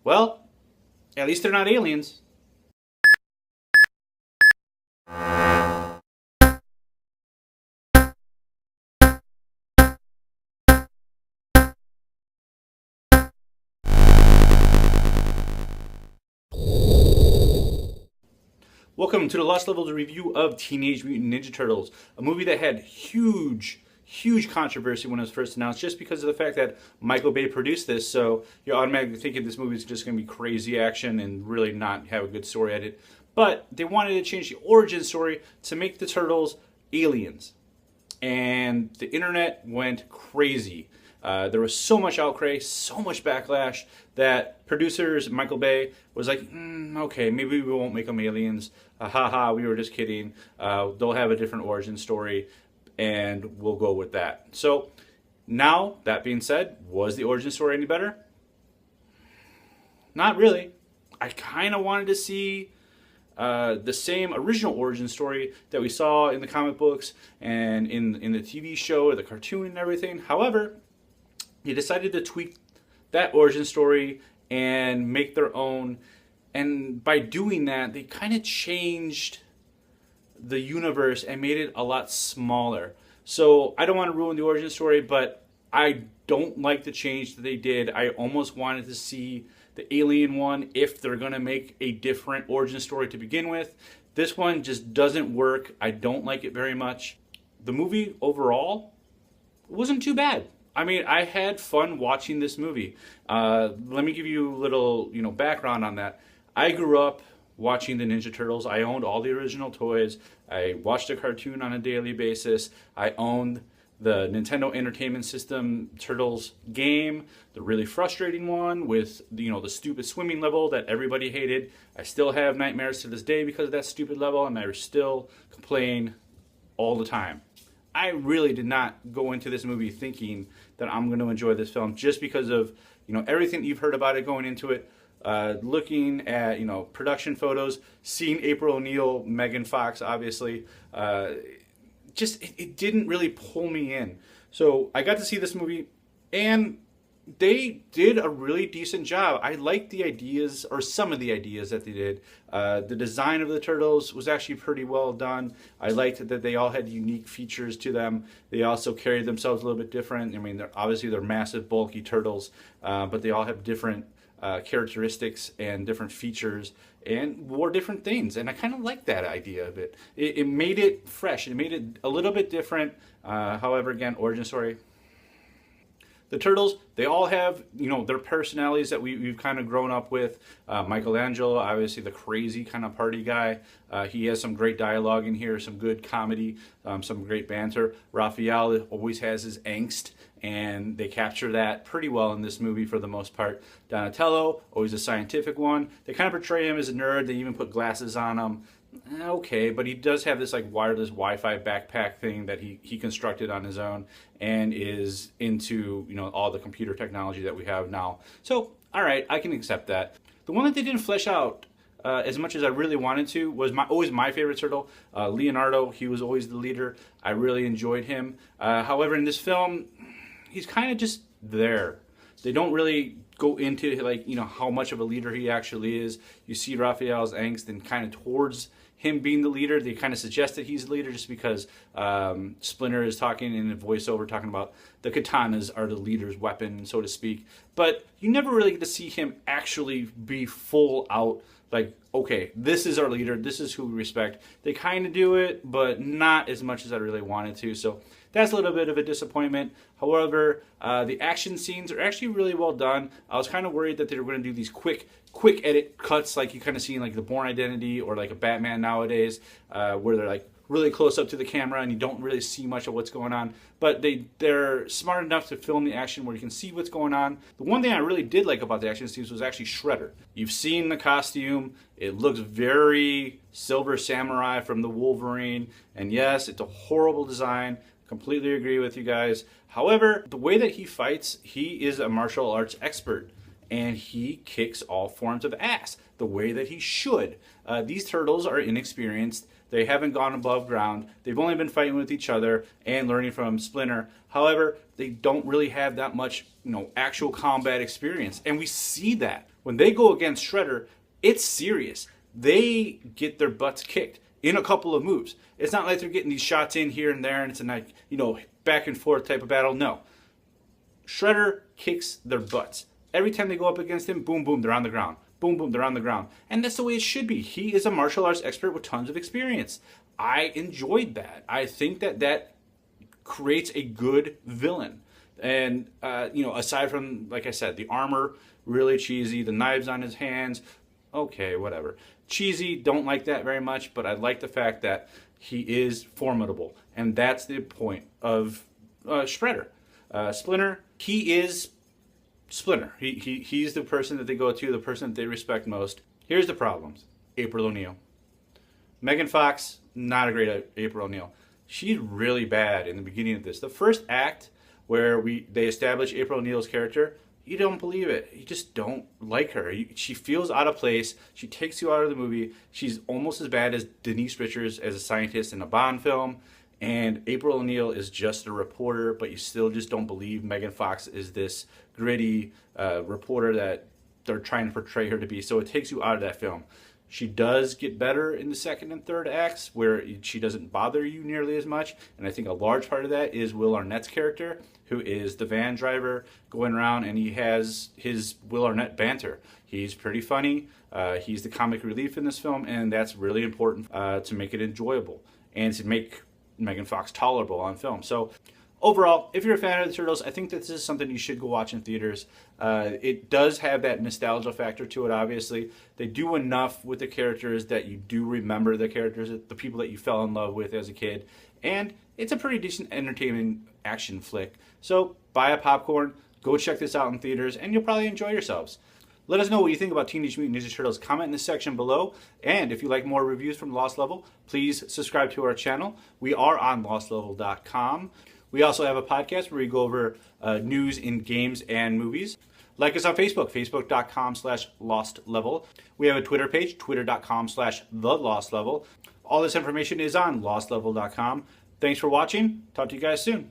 Well, at least they're not aliens. Welcome to the Lost Levels review of Teenage Mutant Ninja Turtles, a movie that had huge controversy when it was first announced, just because of the fact that Michael Bay produced this. So you're automatically thinking this movie is just going to be crazy action and really not have a good story at it. But they wanted to change the origin story to make the Turtles aliens, and the internet went crazy. There was so much outcry, so much backlash, that producers, Michael Bay, was like, okay, maybe we won't make them aliens. Haha, we were just kidding. They'll have a different origin story, and we'll go with that. So now, that being said, was the origin story any better? Not really. I kind of wanted to see the same original origin story that we saw in the comic books and in the TV show or the cartoon and everything. However, they decided to tweak that origin story and make their own. And by doing that, they kind of changed the universe and made it a lot smaller. So I don't want to ruin the origin story, but I don't like the change that they did. I almost wanted to see the alien one if they're going to make a different origin story to begin with. This one just doesn't work. I don't like it very much. The movie overall wasn't too bad. I mean, I had fun watching this movie. Let me give you a little, background on that. I grew up watching the Ninja Turtles. I owned all the original toys. I watched the cartoon on a daily basis. I owned the Nintendo Entertainment System Turtles game, the really frustrating one with the stupid swimming level that everybody hated. I still have nightmares to this day because of that stupid level, and I still complain all the time. I really did not go into this movie thinking that I'm going to enjoy this film just because of everything you've heard about it going into it. Looking at production photos, seeing April O'Neil, Megan Fox, obviously, it didn't really pull me in. So I got to see this movie, and they did a really decent job. I liked the ideas, or some of the ideas that they did. The design of the turtles was actually pretty well done. I liked that they all had unique features to them. They also carried themselves a little bit different. I mean, they're massive, bulky turtles, but they all have different characteristics and different features and wore different things. And I kind of like that idea of it. It made it fresh. It made it a little bit different. However, again, origin story. The Turtles, they all have, their personalities that we've kind of grown up with. Michelangelo, obviously the crazy kind of party guy. He has some great dialogue in here, some good comedy, some great banter. Raphael always has his angst, and they capture that pretty well in this movie for the most part. Donatello, always a scientific one. They kind of portray him as a nerd. They even put glasses on him. Okay, but he does have this wireless Wi-Fi backpack thing that he constructed on his own, and is into all the computer technology that we have now. So all right, I can accept that. The one that they didn't flesh out as much as I really wanted to was always my favorite turtle, Leonardo. He was always the leader. I really enjoyed him. However, in this film, he's kind of just there. They don't really go into how much of a leader he actually is. You see Raphael's angst and kind of towards him being the leader. They kind of suggest that he's the leader just because Splinter is talking in a voiceover talking about the katanas are the leader's weapon, so to speak. But you never really get to see him actually be full out okay, this is our leader, this is who we respect. They kind of do it, but not as much as I really wanted to. So that's a little bit of a disappointment. However, the action scenes are actually really well done. I was kind of worried that they were going to do these quick edit cuts like you kind of see in the Bourne Identity or a Batman nowadays, where they're really close up to the camera and you don't really see much of what's going on. But they're smart enough to film the action where you can see what's going on. The one thing I really did like about the action scenes was actually Shredder. You've seen the costume. It looks very Silver Samurai from the Wolverine. And yes, it's a horrible design. Completely agree with you guys. However, the way that he fights, he is a martial arts expert. And he kicks all forms of ass the way that he should. These turtles are inexperienced. They haven't gone above ground. They've only been fighting with each other and learning from Splinter. However, they don't really have that much, actual combat experience. And we see that. When they go against Shredder, it's serious. They get their butts kicked in a couple of moves. It's not like they're getting these shots in here and there and it's a like, back and forth type of battle. No. Shredder kicks their butts. Every time they go up against him, boom, boom, they're on the ground. Boom, boom, they're on the ground. And that's the way it should be. He is a martial arts expert with tons of experience. I enjoyed that. I think that creates a good villain. And, aside from, like I said, the armor, really cheesy, the knives on his hands, okay, whatever. Cheesy, don't like that very much, but I like the fact that he is formidable. And that's the point of Shredder. Splinter, he is Splinter. He's the person that they go to, the person that they respect most. Here's the problems. April O'Neil. Megan Fox, not a great April O'Neil. She's really bad in the beginning of this. The first act where they establish April O'Neil's character, you don't believe it. You just don't like her. She feels out of place. She takes you out of the movie. She's almost as bad as Denise Richards as a scientist in a Bond film. And April O'Neil is just a reporter, but you still just don't believe Megan Fox is this gritty reporter that they're trying to portray her to be. So it takes you out of that film. She does get better in the second and third acts where she doesn't bother you nearly as much. And I think a large part of that is Will Arnett's character, who is the van driver going around, and he has his Will Arnett banter. He's pretty funny. He's the comic relief in this film, and that's really important to make it enjoyable and to make Megan Fox tolerable on film. So overall, if you're a fan of the Turtles, I think that this is something you should go watch in theaters. It does have that nostalgia factor to it, obviously. They do enough with the characters that you do remember the characters, the people that you fell in love with as a kid. And it's a pretty decent, entertaining action flick. So buy a popcorn, go check this out in theaters, and you'll probably enjoy yourselves. Let us know what you think about Teenage Mutant Ninja Turtles. Comment in the section below. And if you like more reviews from Lost Level, please subscribe to our channel. We are on lostlevel.com. We also have a podcast where we go over news in games and movies. Like us on Facebook, facebook.com/lostlevel. We have a Twitter page, twitter.com/thelostlevel. All this information is on lostlevel.com. Thanks for watching. Talk to you guys soon.